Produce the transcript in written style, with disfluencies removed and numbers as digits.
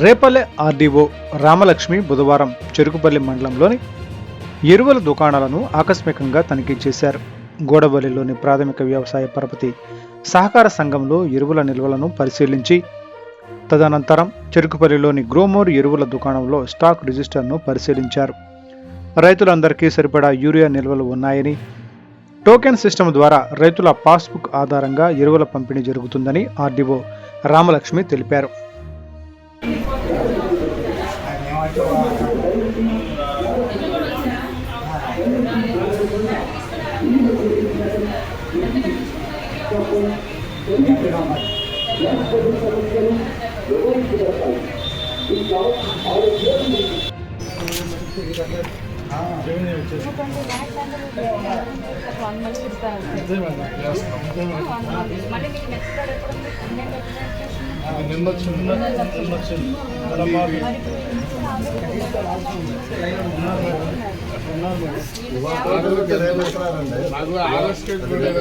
Repalle RDO Ramalakshmi బుధవారం చెరుకుపల్లి మండలంలోని ఎరువుల దుకాణాలను ఆకస్మికంగా తనిఖీ చేశారు. గోడవల్లిలోని ప్రాథమిక వ్యవసాయ పరపతి సహకార సంఘంలో ఎరువుల నిల్వలను పరిశీలించి తదనంతరం చెరుకుపల్లిలోని గ్రోమోర్ ఎరువుల దుకాణంలో స్టాక్ రిజిస్టర్ను పరిశీలించారు. రైతులందరికీ సరిపడా యూరియా నిల్వలు ఉన్నాయని, టోకెన్ సిస్టమ్ ద్వారా రైతుల పాస్బుక్ ఆధారంగా ఎరువుల పంపిణీ జరుగుతుందని ఆర్డీఓ రామలక్ష్మి తెలిపారు.